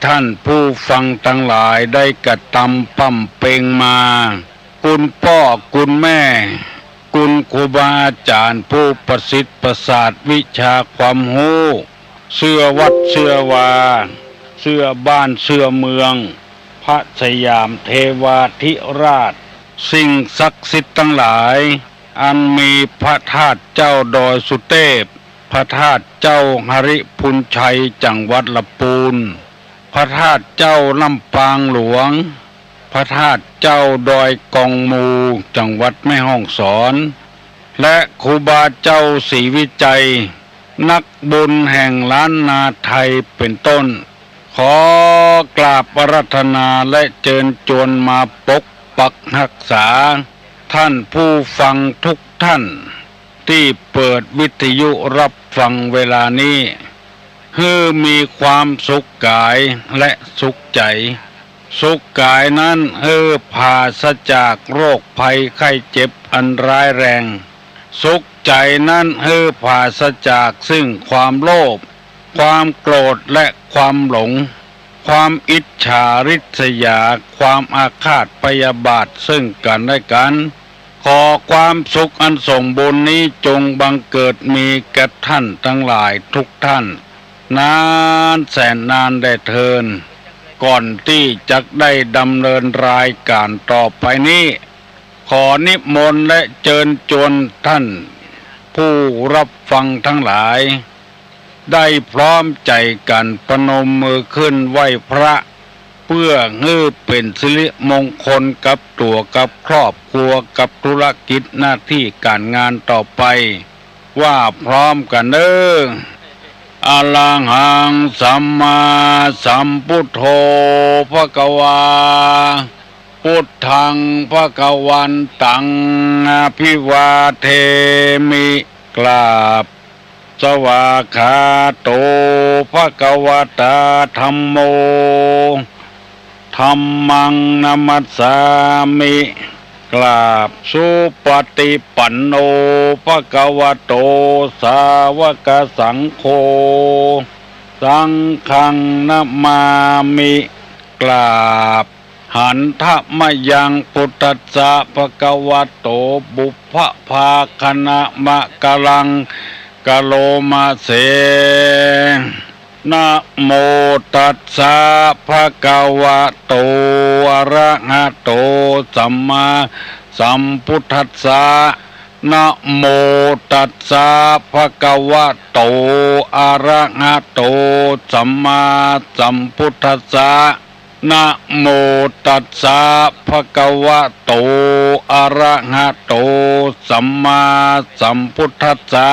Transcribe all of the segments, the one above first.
ท่านผู้ฟังทั้งหลายได้กระทำปั้มเปงมาคุณพ่อคุณแม่คุณครูบาอาจารย์ผู้ประสิทธิ์ประสาทวิชาความรู้เชื่อวัดเชื่อวาเชื่อบ้านเชื่อเมืองพระสยามเทวาธิราชสิ่งศักดิ์สิทธิ์ทั้งหลายอันมีพระธาตุเจ้าดอยสุเทพพระธาตุเจ้าหริพุนชัยจังหวัดลำพูนพระธาตุเจ้าลำปางหลวงพระธาตุเจ้าดอยกองมูจังหวัดแม่ฮ่องสอนและครูบาเจ้าศรีวิจัยนักบุญแห่งล้านนาไทยเป็นต้นขอกราบอาราธนาและเชิญชวนมาปกปักรักษาท่านผู้ฟังทุกท่านที่เปิดวิทยุรับฟังเวลานี้ให้มีความสุขกายและสุขใจสุขกายนั้นปราศจากโรคภัยไข้เจ็บอันร้ายแรงสุขใจนั้นปราศจากซึ่งความโลภความโกรธและความหลงความอิจฉาริษยาความอาฆาตพยาบาทซึ่งกันและกันขอความสุขอันสมบูรณ์นี้จงบังเกิดมีแก่ท่านทั้งหลายทุกท่านนานแสนนานได้เทินก่อนที่จะได้ดำเนินรายการต่อไปนี้ขอนิมนต์และเชิญชวนท่านผู้รับฟังทั้งหลายได้พร้อมใจกันประนมมือขึ้นไหว้พระเพื่อให้เป็นสิริมงคลกับตัวกับครอบครัวกับธุรกิจหน้าที่การงานต่อไปว่าพร้อมกันอะระหังสัมมาสัมพุทโธภควาพุทธังภควันตังอภิวาเทมิกราบสวากขาโตภควตาธัมโมธัมมังนัมมัสสามิกราบสุปฏิปันโนภควโตสาวกสังโฆสังฆังนะมามิกราบหันทะมะยังพุทธัสสะภควโตบุพพภาคณะมะกะลังกะโลมาเสนะโมตัสสะภะคะวะโตอะระหะโตสัมมาสัมพุทธัสสะนะโมตัสสะภะคะวะโตอะระหะโตสัมมาสัมพุทธัสสะนะโมตัสสะภะคะวะโตอะระหะโตสัมมาสัมพุทธัสสะ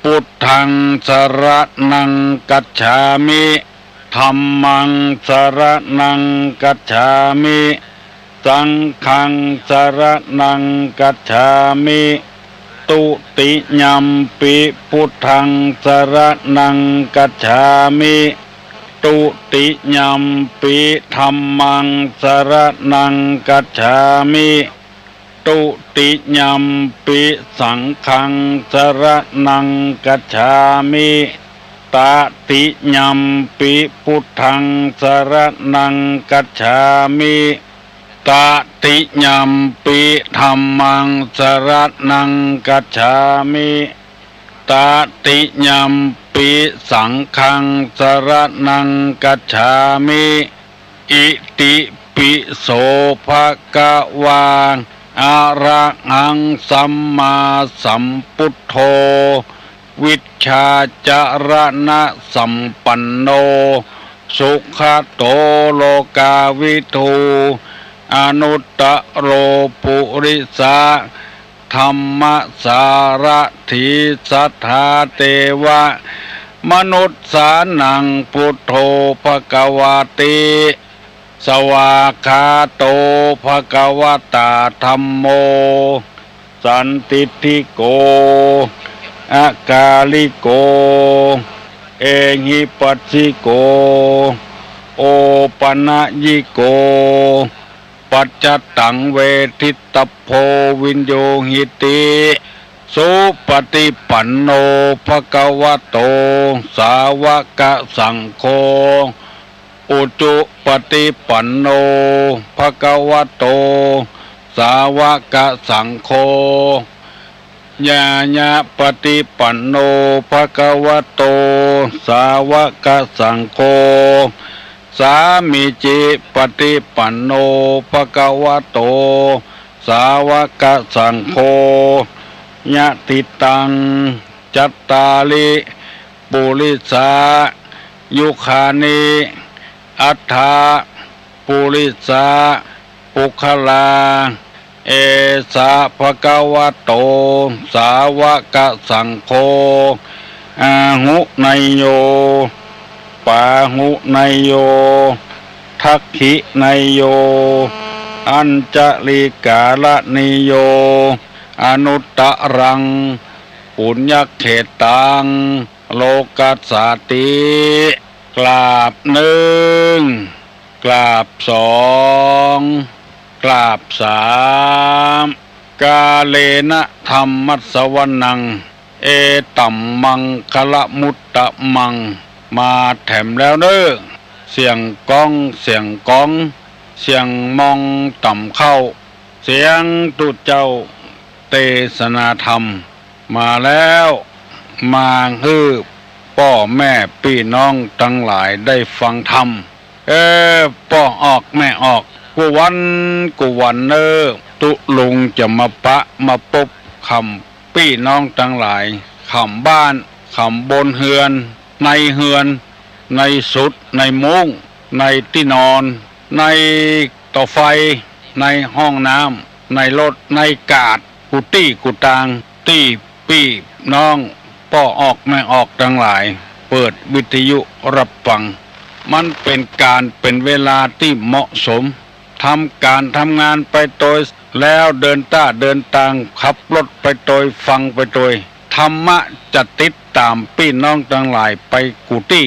พุทธังสรณังกัจฉามิธัมมังสรณังกัจฉามิสังฆังสรณังกัจฉามิตุติยัมปิพุทธังสรณังกัจฉามิตุติยัมปิธัมมังสรณังกัจฉามิตุติยัมปิสังฆังสรณังกัจฉามิตติยัมปิพุทธังสรณังกัจฉามิตติยัมปิธัมมังสรณังกัจฉามิตติยัมปิสังฆังสรณังกัจฉามิอิติปิโสภะคะวาอะระหังสัมมาสัมพุทโธวิชชาจารณะสัมปันโนสุขโตโลกาวิทูอนุตตโรปุริสาธัมมสารถิสัทธาเทวะมนุษย์สานังพุทโธภควาติสวากขาโตภควตาธัมโมสันติทิโกอากาลิโกเอหิปัสสิโกโอปนะยิโกปัจจตังเวทิตโพวินโยหิติสุปฏิปันโนภควโตสาวกสังโฆ อุจุปฏิปันโนภะคะวะโตสาวกสังโฆญาญาปฏิปันโนภะคะวะโตสาวกสังโฆสามิจิปฏิปันโนภะคะวะโตสาวกสังโฆญาติตังจัตตาลิปุริสายุคานิอัฏฐาปุริสาปุคลาเอสะภะคะวะโตสาวกสังโฆอาหุไนโยปาหุไนโยทักขิไนโยอัญจลิกาลนิโยอนุตตรังปุญญเขตังโลกัสสติกราบหนึ่งกราบสองกราบสามกาเลนะธรรมัสสวนังเอตัมมังคละมุตตะมังมาแถมแล้วเด้อเสียงก้องเสียงก้องเสียงมองต่ำเข้าเสียงตุเจ้าเทศนาธรรมมาแล้วมาฮือพ่อแม่พี่น้องทั้งหลายได้ฟังธรรมพ่อออกแม่ออกกูวันเนอตุลุงจะมาปะมาปบคำพี่น้องทั้งหลายคำบ้านคำบนเฮือนในเฮือนในสุดในมุ้งในที่นอนในต่อไฟในห้องน้ำในรถในกาดกุตี้กุตางตี้พี่น้องพ่อออกแม่ออกทั้งหลายเปิดวิทยุรับฟังมันเป็นการเป็นเวลาที่เหมาะสมทำการทำงานไปโดยแล้วเดินเดินทางขับรถไปโดยฟังไปโดยธรรมะจะติดตามพี่น้องทั้งหลายไปกุตี้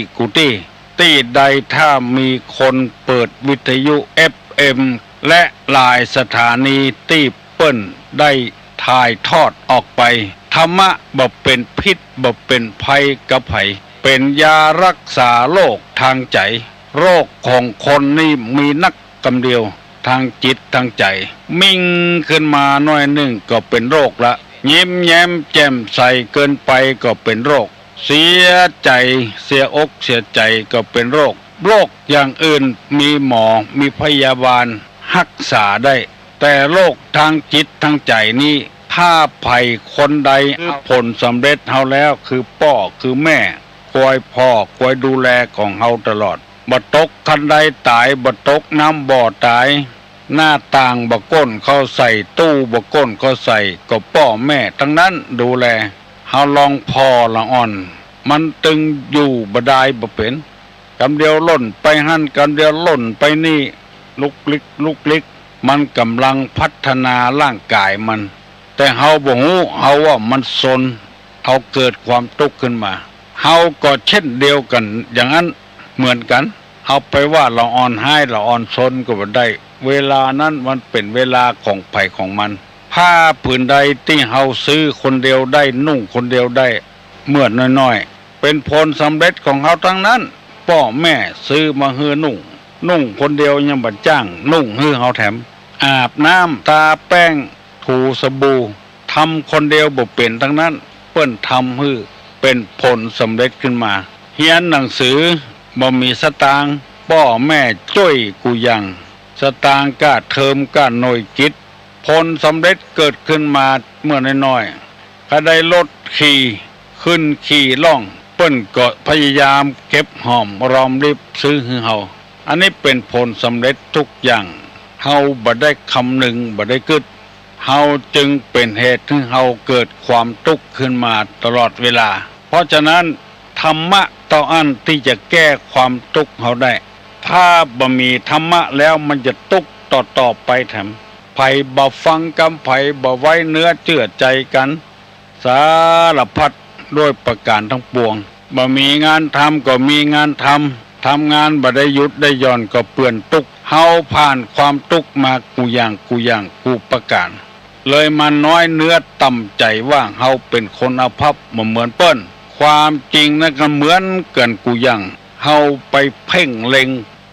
ที่ใดถ้ามีคนเปิดวิทยุ FM และหลายสถานีที่เปิ้นได้ถ่ายทอดออกไปธรรมะบ่เป็นพิษบ่เป็นภัยกับไผเป็นยารักษาโรคทางใจโรคของคนนี่มีนักกำเดียวทางจิตทางใจมิ่งขึ้นมาหน่อยหนึ่งก็เป็นโรคละยิ้มแย้มแจ่มใสเกินไปก็เป็นโรคเสียใจเสียอกเสียใจก็เป็นโรคอย่างอื่นมีหมอมีพยาบาลรักษาได้แต่โรคทางจิตทางใจนี่ถ้าภัยคนใดผลสำเร็จเฮาแล้วคือพ่อคือแม่คอยพ่อคอยดูแลของเฮาตลอดบ่ตกคันใดตายบ่ตกน้ำบ่อตายหน้าต่างบ่ก้นเข้าใส่ตู้บ่ก้นเข้าใส่ก็พ่อแม่ทั้งนั้นดูแลเฮาลองพอละอ่อนมันตึงอยู่บ่ได้บ่เป็นกำเดียวล่นไปหั่นกำเดียวล่นไปนี่ลุกลิกมันกำลังพัฒนาร่างกายมันแต่เฮาบ่ฮู้เฮาว่ามันซนเฮาเกิดความทุกข์ขึ้นมาเฮาก็เช่นเดียวกันอย่างนั้นเหมือนกันเอาไปว่าเราอ่อนให้เราอ่อนซนก็บ่ได้เวลานั้นมันเป็นเวลาของไผของมันผ้าผืนใดที่เฮาซื้อคนเดียวได้นุ่งคนเดียวได้เมื่อน้อยๆเป็นผลสำเร็จของเฮาทั้งนั้นพ่อแม่ซื้อมาให้นุ่งคนเดียวยังบ่จ้างนุ่งให้เฮาแถมอาบน้ำทาแป้งถูสบู่ทำคนเดียวบ่เป็นทั้งนั้นเปิ้นทำให้เป็นผลสำเร็จขึ้นมาเรียนหนังสือบ่มีสตางค์พ่อแม่ช่วยกูยังสตางค์กะเทอมกะหน่วยกิจผลสำเร็จเกิดขึ้นมาเมื่อน้อยๆก็ได้รถขี่ขึ้นขี่ล่องเปิ้นก็พยายามเก็บหอมรอมริบซื้อให้เฮาอันนี้เป็นผลสำเร็จทุกอย่างเฮาบ่ได้คำนึงบ่ได้กึดเฮาจึงเป็นเหตุให้เฮาเกิดความทุกข์ขึ้นมาตลอดเวลาเพราะฉะนั้นธรรมะต่ออันที่จะแก้ความทุกข์เฮาได้ถ้าบ่มีธรรมะแล้วมันจะทุกข์ต่อไปแถมไผบ่ฟังกำไผบ่ไว้เนื้อเชื่อใจกันสารพัดด้วยประการทั้งปวงบ่มีงานทำก็มีงานทำงานบ่ได้หยุดได้หย่อนก็เปื้อนทุกข์เฮาผ่านความทุกข์มากูอย่างประการเลยมันน้อยเนื้อต่ำใจว่าเฮาเป็นคนอภัพบ่เหมือนเปิ้นความจริงนั่นก็เหมือนกันกูอย่างเฮาไปเพ่งเล็ง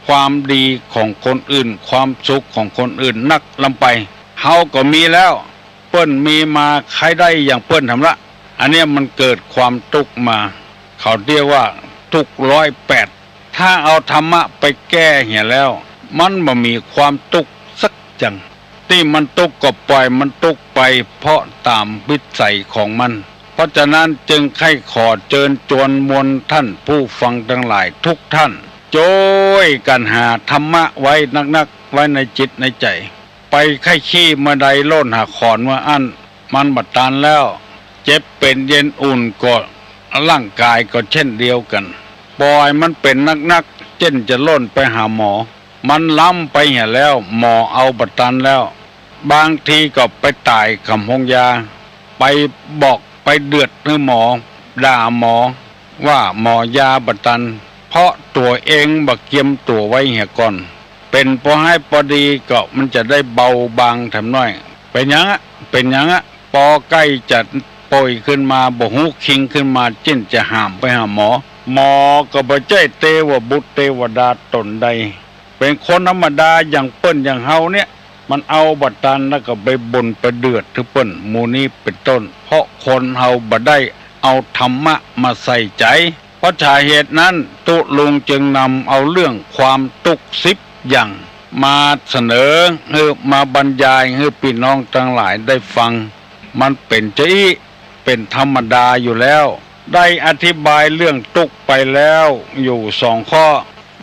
ค ความดีของคนอื่นความสุขของคนอื่นนักลำไปเฮาก็มีแล้วเปิ้นมีมาใครได้อย่างเปิ้นทำละอันเนี้ยมันเกิดความทุกข์มาเขาเรียกว่าทุกข์108ถ้าเอาธรรมะไปแก้เหี่ยแล้วมันบ่มีความทุกข์สักจังที่มันทุกข์ก็ปล่อยมันทุกข์ไปเพราะตามวิสัยของมันเพราะฉะนั้นจึงให้ขอเชิญชวนมวลท่านผู้ฟังทั้งหลายทุกท่านโจ้ยกันหาธรรมะไว้นักๆไว้ในจิตในใจไปไข้ขี้เมื่อใดโล่นหาขอนเมื่ออันมันบัดตานแล้วเจ็บเป็นเย็นอุ่นก็ร่างกายก็เช่นเดียวกันปล่อยมันเป็นนักเช่นจะโล่นไปหาหมอมันล้ำไปเหี่ยแล้วหมอเอาบัดตันแล้วบางทีก็ไปตายคำหงยาไปบอกไปเดือดให้หมอด่าหมอว่าหมอยาบัดตันเพราะตัวเองบักเกียมตัวไว้เหี่ยก่อนเป็นพอให้พอดีก็มันจะได้เบาบางทำน้อยเป็นยังพอใกล้จะป่วยขึ้นมาบ่ฮู้คิงขึ้นมาจิ้นจะห้ามไปหาหมอก็บ่ใจเทวบุตรเทวดาตนใดเป็นคนธรรมดาอย่างเปิ้นอย่างเฮาเนี่ยมันเอาบัดตันแล้วก็ไปบ่นไปเดือดถึงเปิ้นหมู่นี้เป็นต้นเพราะคนเฮาบ่ได้เอาธรรมะมาใส่ใจเพราะสาเหตุนั้นตุลุงจึงนำเอาเรื่องความทุกข์10อย่างมาเสนอมาบรรยายให้พี่น้องทั้งหลายได้ฟังมันเป็นเป็นธรรมดาอยู่แล้วได้อธิบายเรื่องทุกข์ไปแล้วอยู่2 ข้อ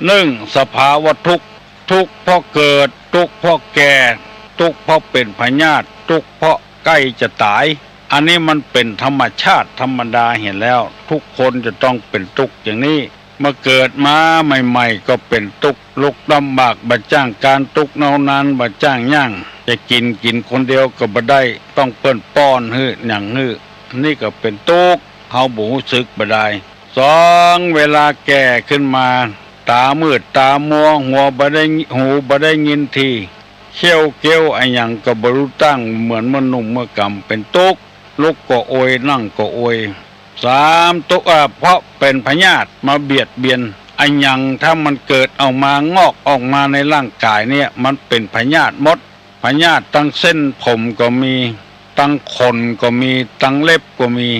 1สภาวะทุกข์เพราะเกิดทุกข์เพราะแก่ทุกข์เพราะเป็นพยาธิทุกข์เพราะใกล้จะตายอันนี้มันเป็นธรรมชาติธรรมดาเห็นแล้วทุกคนจะต้องเป็นทุกข์อย่างนี้เมื่อเกิดมาใหม่ๆก็เป็นทุกข์ลุกลำบากบ่จ้างการทุกข์นานบ่จ้างย่างจะกินคนเดียวก็บ่ได้ต้องเปิ้นป้อนอย่างนี่ก็เป็นทุกข์เฮาบ่รู้สึกบ่ได้2เวลาแก่ขึ้นมาตามืดตามัวหูบ่ได้ยินทีเขี้ยวไอ้หยังก็บ่รู้ตั้งเหมือนมันนุ่มเมื่อกำเป็นทุกข์ลุกก็โอยนั่งก็โอย3ทุกข์เพราะเป็นพยาธิมาเบียดเบียนไอ้หยังถ้ามันเกิดออกมางอกออกมาในร่างกายเนี่ยมันเป็นพยาธิหมดพยาธิตั้งเส้นผมก็มีตั้งขนก็มีตั้งเล็บก็มี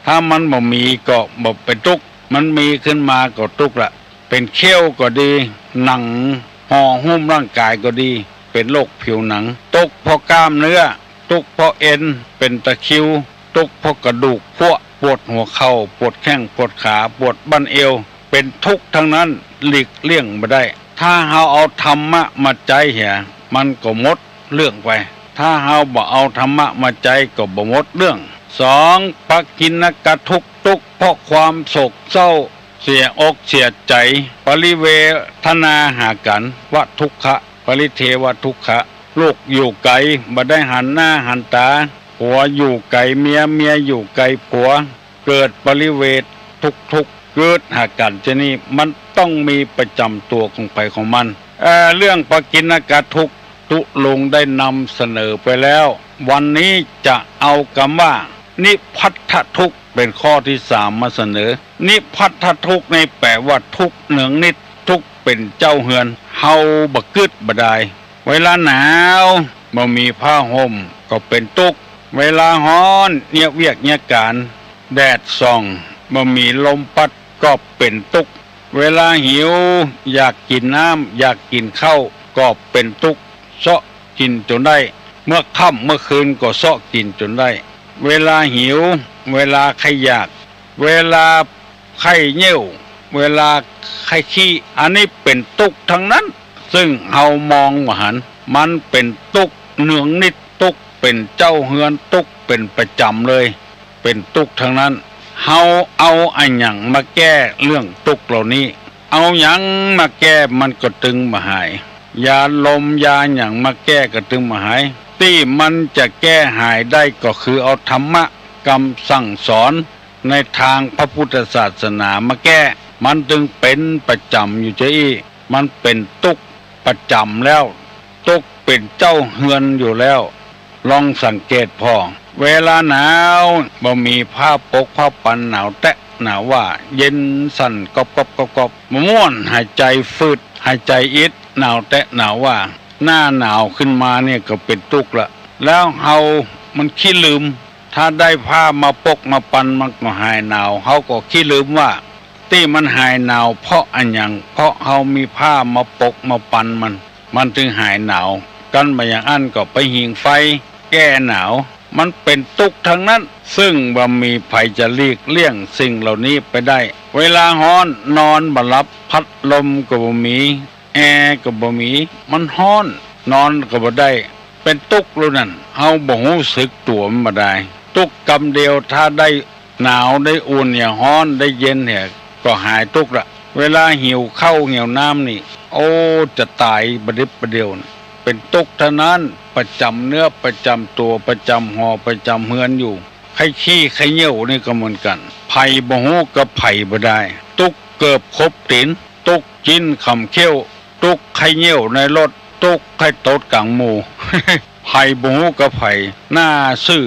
ถ้ามันบ่มีก็บ่เป็นทุกข์มันมีขึ้นมาก็ทุกข์ละเป็นเขี้ยวก็ดีหนังห่อหุ้มร่างกายก็ดีเป็นโรคผิวหนังทุกข์เพราะกล้ามเนื้อทุกข์เพราะเอ็นเป็นตะคริวทุกข์เพราะกระดูกพวกปวดหัวเข่าปวดแข้งปวดขาปวดบั้นเอวเป็นทุกข์ทั้งนั้นหลีกเลี่ยงไม่ได้ถ้าเฮาเอาธรรมะมาใจเหี่ยมันก็หมดเรื่องไปถ้าเฮาบ่เอาธรรมะมาใจก็บ่หมดเรื่อง2ปักกินกะทุกข์เพราะความโศกเศร้าเสียอกเสียใจปริเวทนาหากันวะทุกขะปริเทวทุกขะลูกอยู่ไกลบ่ได้หันหน้าหันตาผัวอยู่ไกลเมียอยู่ไกลผัวเกิดปริเวททุกเกิดหากันจะนี่มันต้องมีประจำตัวของไปของมันเรื่องปกิณกะทุกข์ตุลุงได้นำเสนอไปแล้ววันนี้จะเอาคำว่านิพพัทธทุกข์เป็นข้อที่3มาเสนอนิพพัทธทุกข์ในแปลว่าทุกข์เนืองนิดทุกข์เป็นเจ้าเฮือนเฮาบ่กึดบ่ได้เวลาหนาวบ่มีผ้าห่มก็เป็นทุกข์เวลาร้อนเนี่ยเวียกเนี่ยการแดดส่องบ่มีลมพัดก็เป็นทุกข์เวลาหิวอยากกินน้ำอยากกินข้าวก็เป็นทุกข์เสาะกินจนได้เมื่อค่ำเมื่อคืนก็เสาะกินจนได้เวลาหิวเวลาใครอยากเวลาใครเหี่ยวเวลาใครขี้อันนี้เป็นทุกข์ทั้งนั้นซึ่งเฮามองว่าหันมันเป็นทุกข์เนืองนิดทุกข์เป็นเจ้าเฮือนทุกข์เป็นประจำเลยเป็นทุกข์ทั้งนั้นเฮาเอาอันหยังมาแก้เรื่องทุกข์เหล่านี้เอาหยังมาแก้มันก็ตึงมาหายยาลมยาหยังมาแก้ก็ตึงมาหายที่มันจะแก้หายได้ก็คือเอาธรรมะคำสั่งสอนในทางพระพุทธศาสนามาแก้มันจึงเป็นประจำอยู่เจ้ามันเป็นทุกข์ประจำแล้วทุกข์เป็นเจ้าเฮือนอยู่แล้วลองสังเกตพอเวลาหนาวบ่มีผ้าปกผ้าปันหนาวแตะ หนาวว่าเย็นสั่นกอบกอบกอบกอบม่วนหายใจฟืดหายใจอิดหนาวแตะหนาวว่าหน้าหนาวขึ้นมาเนี่ยก็เป็นทุกข์ละแล้วเฮามันขี้ลืมถ้าได้ผ้ามาปกมาปันมันก็หายหนาวเฮาก็ขี้ลืมว่าที่มันหายหนาวเพราะอันหยังเพราะเฮามีผ้ามาปกมาปันมันจึงหายหนาวกันมาอย่างอันก็ไปหิงไฟแก้หนาวมันเป็นทุกข์ทั้งนั้นซึ่งบ่มีภัยจะหลีกเลี่ยงสิ่งเหล่านี้ไปได้เวลาร้อนนอนบ่หลับพัดลมก็บ่มีแอร์ก็บ่มีมันร้อนนอนก็บ่ได้เป็นทุกข์แล้วนั่นเฮาบ่รู้สึกตัวมันบ่ได้ทุกข์กรรมเดียวถ้าได้หนาวได้อุ่นเนี่ยร้อนได้เย็นเนี่ยก็หายทุกข์ละเวลาหิวข้าวหิวน้ำนี่โอ้จะตายบดิบประเดียวนะเป็นทุกข์เท่านั้นประจำเนื้อประจำตัวประจำหอประจำเฮือนอยู่ไข้ขี้ไข้เหี่ยวนี่ก็เหมือนกันไผ่บ่ฮู้กับไผ่บ่ได้ทุกข์เกิบครบตีนทุกข์จินคำเขี้ยวทุกข์ไข้เหี่ยวในรถทุกข์ไข้โตดกลางหมู่ ไผ่บ่ฮู้กับไผ่หน้าซื่อ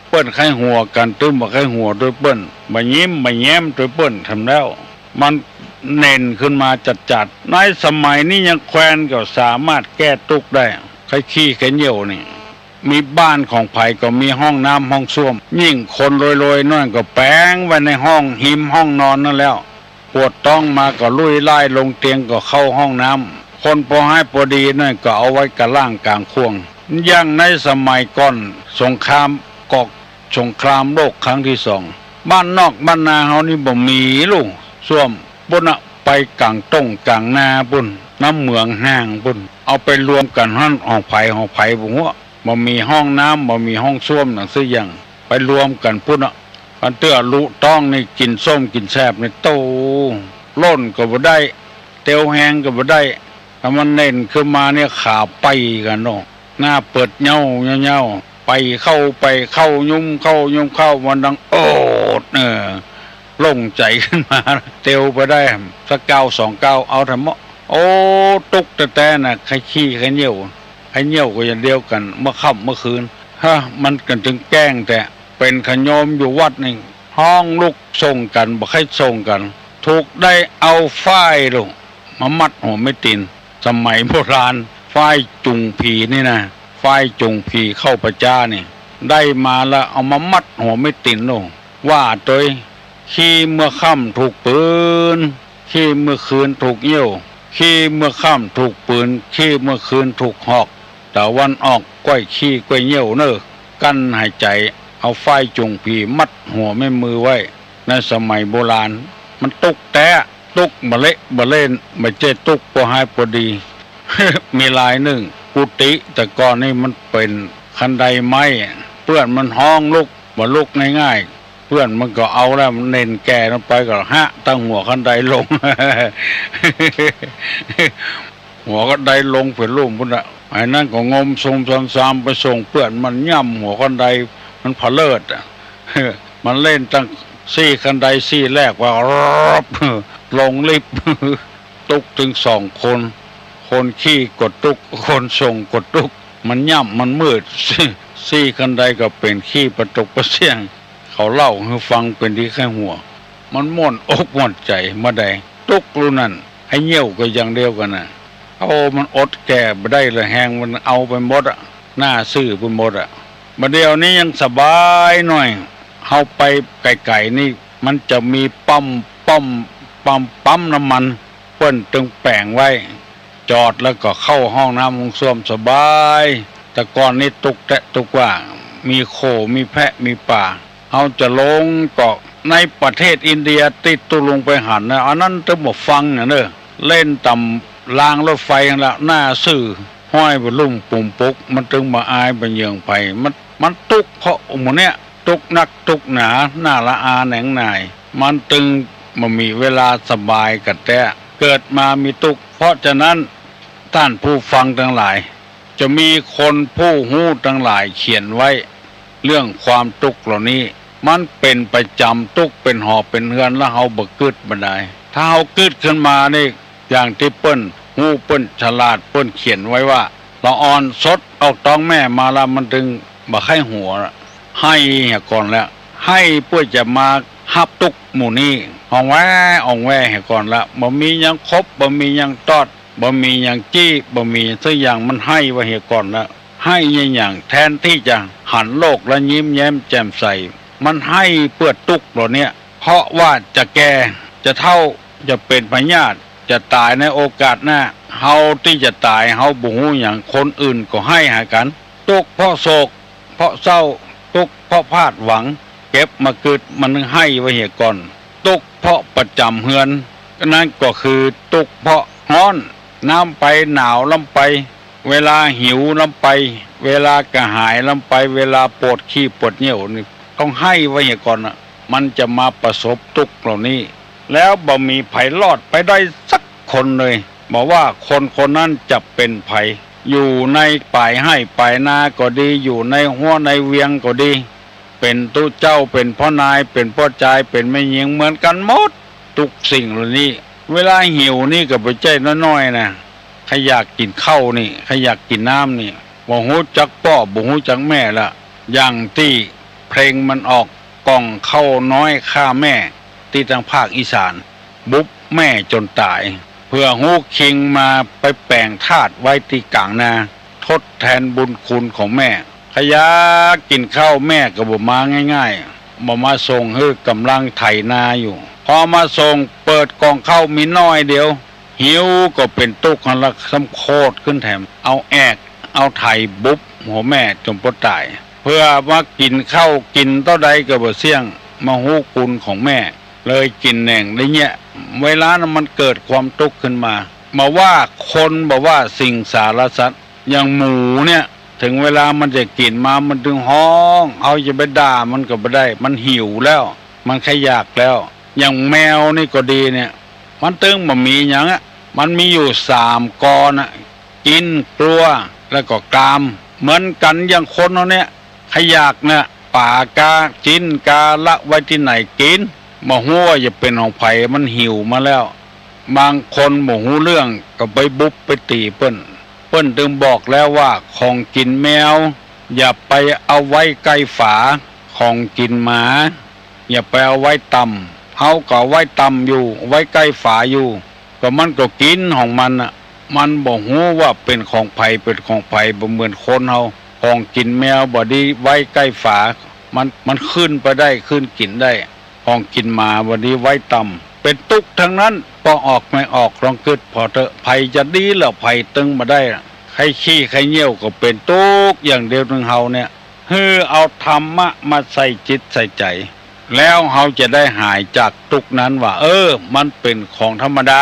เปิ้นไข้หัวกันตึ้มบ่ไข้หัวด้วยเปิ้นบ่ยิ้มบ่แย้มด้วยเปิ้นทำแล้วมันเน่นขึ้นมาจัดในสมัยนี้ยังแควนก็สามารถแก้ทุกข์ได้ไข้ขี้ไข้เหี่ยวนี่มีบ้านของไผก็มีห้องน้ำห้องส้วมยิ่งคนรวยๆน้อยก็แปลงไว้ในห้องหิมห้องนอนนั่นแล้วปวดท้องมาก็ลุยไล่ลงเตียงก็เข้าห้องน้ำคนพอให้พอดีน้อยก็เอาไว้กะล่างกลางควงอย่างในสมัยก่อนสงครามกอกสงครามโลกครั้งที่2บ้านนอกบ้านนาเฮานี่บ่มีลูกส้วมบุญไปกลางต้งกลางนาบุญน้ำเมืองห้างบุญเอาไปรวมกันห้องไผ่บุหัวบ่มีห้องน้ำบ่มีห้องส้วมหนังสืออย่างไปรวมกันพุ่นอันเตื้อลุต้องนี่กินส้มกินแซ่บนี่โตล้นก็บ่ได้เตียวแห้งก็บ่ได้ถ้ามันเน่นขึ้นมาเนี่ยขาไปกันเนาะหน้าเปิดเหี่ยวไปเข้ายุ่มเข้ามันดังโอดลงใจขึ้นมาเตียวไปได้สัก9 2 9เอาทั้งหมดโอ้ตุกแต่น่ะไข้ขี้ไข้เหี่ยวก็อย่างเดียวกันเมื่อค่ำเมื่อคืนมันกันถึงแกล้งแต่เป็นขโยมอยู่วัดนึงห้องลูกส่งกันบ่ให้ส่งกันถูกได้เอาฝ้ายลงมามัดหัวไม่ตินสมัยโบราณฝ้ายจุงผีนี่นะฝ้ายจุงผีเข้าประจ้านี่ได้มาแล้วเอามามัดหัวไม่ตินลงว่าโดยขี้เมื่อค่ำถูกปืนขี้เมื่อคืนถูกเยี่ยวขี้เมื่อค่ำถูกปืนขี้เมื่อคืนถูกหอกแต่วันออกก้อยขี้ก้อยเยี่ยวกั้นหายใจเอาไฟจุงผีมัดหัวไม่มือไว้ในสมัยโบราณมันตุกแต่ตุกมาเละมาเล่นมาเจตุกพอหายพอดี มีลายหนึ่งกุฏิแต่ก่อนนี่มันเป็นคันไดไม้เพื่อนมันห้องลุกมาลุกง่ายๆเพื่อนมันก็เอาแล้วมันเน้นแก่ลงไปก็ตั้งหัวคันไดลง หัวคันไดลงเป็นลุ่มพุ่นอะไอ้นั่นก็งมทรงซ้ำๆไปส่งเพื่อนมันย่ำหัวคันไดมันผะเลิดอ่ะ มันเล่นตั้งคันไดแรกว่า ลงลิฟต์ ตุกถึง2 คนขี้กดตุกคนส่งกดตุกมันย่ำมันมืด คันไดก็เป็นขี้ประตกประเสียงเขาเล่าให้ฟังเป็นที่แค่หัวมันม่วนอกม่วนใจมาได้ตุกรู้นั่นให้เหี่ยวก็อย่างเดียวกันน่ะมันอดแก่บ่ได้เลยแหงมันเอาไปหมดอ่ะหน้าซื่อไปหมดอ่ะบัดเดี๋ยวนี้ยังสบายหน่อยเฮาไปไกลๆนี่มันจะมีปั๊มน้ำมันเปิ้นตึงแปลงไว้จอดแล้วก็เข้าห้องน้ำห้องส้วมสบายแต่ก่อนนี้ตุกว่ามีโคมีแพะมีป่าเฮาจะลงเกาะในประเทศอินเดียติดตุลงไปหันนะอันนั้นต้องบ่ฟังน่ะเล่นต่ำรางรถไฟละหน้าซื่อห้อยบลุ่มปุ่มปุกมันตึงมาอายเป็นเยืองไปมันตุกเพราะหมู่เนี้ยตุกนักตุกหนาหน้าละอาแหนงนายมันตึงมามีเวลาสบายกันแต่เกิดมามีตุกเพราะฉะนั้นท่านผู้ฟังทั้งหลายจะมีคนผู้หู้ทั้งหลายเขียนไว้เรื่องความตุกเหล่านี้มันเป็นประจำตุกเป็นหอบเป็นเฮือนแล้วเฮาบ่กึดบ่ได้ถ้าเฮากึดขึ้นมานี่อย่างที่เปิ้นหู้เปิ้นฉลาดเปิ้นเขียนไว้ว่าละอ่อนสดเอาท้องแม่มาแล้วมันถึงบ่ไข้หัวให้ก่อนแล้วให้เพื่อจะมาฮับตุก หมู่นี้อ่องแวให้ก่อนละบ่มีหยังครบบ่มีหยังตอดบ่มีหยังจี้บ่มีสักอย่างมันให้ไว้ให้ก่อนละให้อย่างแทนที่จะหันโลกและยิ้มแย้มแจ่มใสมันให้เพื่อตุกเหล่านี้เพราะว่าจะแก่จะเฒ่าจะเป็นพยาธิจะตายในโอกาสหน้าเฮาที่จะตายเฮาบ่ฮู้หยังคนอื่นก็ให้หากันตุกเพราะโศกเพราะเศร้าตุกเพราะพลาดหวังเก็บมาเกิดมันให้ไว้เหียก่อนตุกเพราะประจำเฮือนนั่นก็คือตุกเพราะร้อนน้ำไปหนาวลำไปเวลาหิวลำไปเวลากระหายลำไปเวลาปวดขี้ปวดเหี่ยวนี่ต้องให้ไว้เหียก่อนมันจะมาประสบทุกข์เหล่านี้แล้วบ่มีไผรอดไปได้สักคนเลยบอกว่าคนนั้นจะเป็นไผอยู่ในป่ายให้ป่ายนาก็ดีอยู่ในหัวในเวียงก็ดีเป็นตู้เจ้าเป็นพ่อนายเป็นพ่อชายเป็นแม่หญิงเหมือนกันหมดทุกสิ่งเหล่านี้เวลาหิวนี่ก็บ่ใจน้อยๆนะใครอยากกินข้าวนี่ใครอยากกินน้ำนี่บ่ฮู้จักพ่อบ่ฮู้จักแม่ละอย่างที่เพลงมันออกกล่องข้าวน้อยฆ่าแม่ที่ทางภาคอีสานบุบแม่จนตายเพื่อฮู้คิงมาไปแปลงธาตุไว้ที่กลางนาทดแทนบุญคุณของแม่ขยะกินข้าวแม่ก็บ่มาง่ายๆบ่มาส่งให้กำลังไถนาอยู่พอมาส่งเปิดกล่องข้าวมีน้อยเดียวหิวก็เป็นตุกละสำโคตรขึ้นแถมเอาแอกเอาไถบุบหัวแม่จนปตายเพื่อมากินข้าวกินเท่าใดก็บ่เสี่ยงมาฮู้คุณของแม่เลยกินแหน่งได้เนี่ยเวลานั้นมันเกิดความทุกข์ขึ้นมาว่าคนบอกว่าสิ่งสารสัตว์อย่างหมูเนี่ยถึงเวลามันจะกินมามันถึงห้องเอาจะไปด่ามันก็ไม่ได้มันหิวแล้วมันขยากแล้วอย่างแมวนี่ก็ดีเนี่ยมันตึงบ่มีอย่างมันมีอยู่3กอนะกินกลัวแล้วก็กามเหมือนกันอย่างคนเนาะเนี่ยขยากเนี่ยป่ากาจินกาละไว้ที่ไหนกินบ่ฮู้ว่าจะเป็นของไผมันหิวมาแล้วบางคนบ่ฮู้เรื่องก็ไปบุบไปตีเปิ้นถึงบอกแล้วว่าของกินแมวอย่าไปเอาไว้ใกล้ฝาของกินหมาอย่าไปเอาไว้ต่ำเฮาก็ไว้ต่ำอยู่ไว้ใกล้ฝาอยู่ก็มันก็กินของมันน่ะมันบ่ฮู้ว่าเป็นของไผเป็นของไผบ่เหมือนคนเฮาของกินแมวบ่ดีไว้ใกล้ฝามันขึ้นไปได้ขึ้นกินได้ของกินหมาบ่ดีไว้ต่ำเป็นตุกทั้งนั้นพอออกไม่ออกลองคิดพอเถอะไผจะดีแล้วไผตึงมาได้ใครขี้ใครเหี่ยวก็เป็นตุกอย่างเดียวนึงเฮาเนี่ยเอาธรรมะมาใส่จิตใส่ใจแล้วเฮาจะได้หายจากทุกนั้นว่ามันเป็นของธรรมดา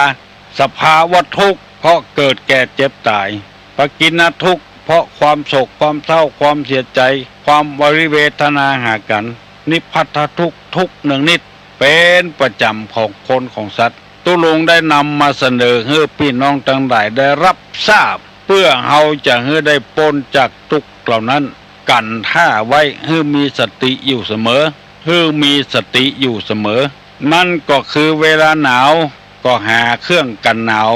สภาวะทุกข์เพราะเกิดแก่เจ็บตายปกิณทุกข์เพราะความโศกความเศร้าความเสียใจความวริเวทนาหากันนิพพัทธทุกข์ทุกหนึ่งนิดเป็นประจำของคนของสัตว์ตุลงได้นำมาเสนอให้พี่น้องทั้งหลายได้รับทราบเพื่อเฮาจะให้ได้พ้นจากทุกข์เหล่านั้นกันท่าไว้ให้มีสติอยู่เสมอนั่นก็คือเวลาหนาวก็หาเครื่องกันหนาว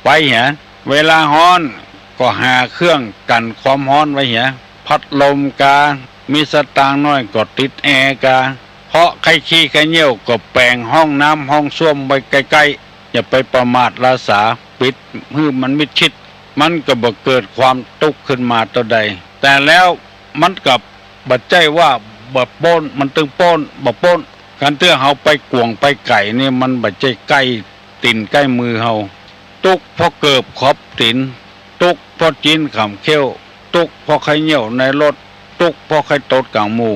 ไว้เวลาร้อนก็หาเครื่องกันความร้อนไว้พัดลมกามีสตางค์น้อยก็ติดแอร์กาเพราะใครขี้ใครเหี่ยวก็แปลงห้องน้ำห้องส้วมไว้ใกล้ๆอย่าไปประมาทราษาปิดให้มันมิดชิดมันก็บ่เกิดความทุกข์ขึ้นมาต่อใดแต่แล้วมันกับบัดใจว่าบ่ป้นมันตึงป้นบ่ป้นการเตื้อเฮาไปกวงไปไก่นี่มันบัดใจใกล้ตีนใกล้มือเฮาตุกเพราะเกิบขอบตีนตุกเพราะจีนขำเขี้ยวตุกเพราะใครเหี่ยวในรถตุกเพราะใครตดกลางหมู่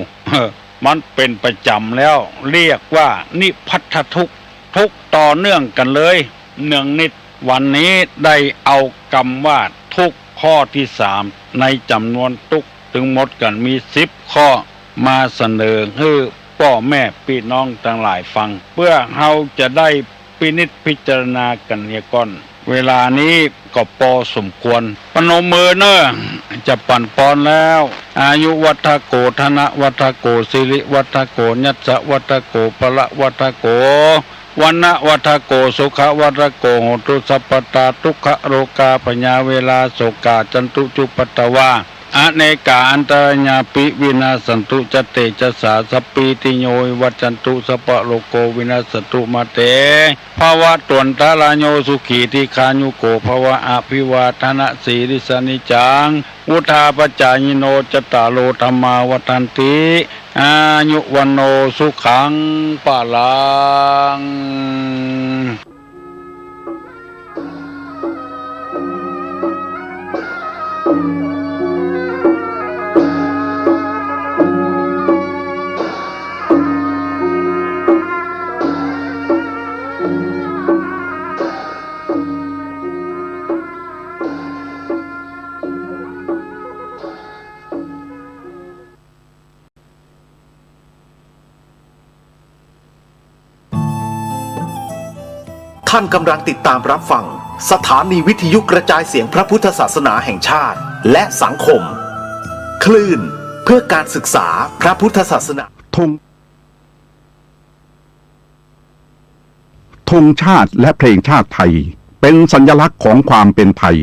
มันเป็นประจำแล้วเรียกว่านิพพัทธทุกข์ทุกต่อเนื่องกันเลยเนืองนิดวันนี้ได้เอากรรมว่าทุกข้อที่3ในจำนวนทุกถึงหมดกันมี10ข้อมาเสนอให้พ่อแม่พี่น้องทั้งหลายฟังเพื่อเฮาจะได้พินิจพิจารณากันก่อนเวลานี้ก็พอสมควรปนมมือจะปั่นปอนแล้วอายุวัฏโกธนะวัฏโกสิริวัฏโกญัสสะวัฏโกพละวัฏโกวันนะวัฏโกสุขวัฏโกโหตุสัพพตาทุกขโรกาปัญญาเวลาโสกาจันตุจุปตตวา อเนกาอันตรญาปิวินาสันตุจเตจะสาสปปีติโยวัจจันตุสปะโลโกวินาสตุมาเตภาวะตวนตาลาโยสุขีติคายุโกภาวะอภิวาทนะสีริสนิจังวุธาปจายโนจตารโลธรรมาวัฏันติอายุวันโนสุขังปะลังท่านกำลังติดตามรับฟังสถานีวิทยุกระจายเสียงพระพุทธศาสนาแห่งชาติและสังคมคลื่นเพื่อการศึกษาพระพุทธศาสนาธงชาติและเพลงชาติไทยเป็นสัญลักษณ์ของความเป็นไทย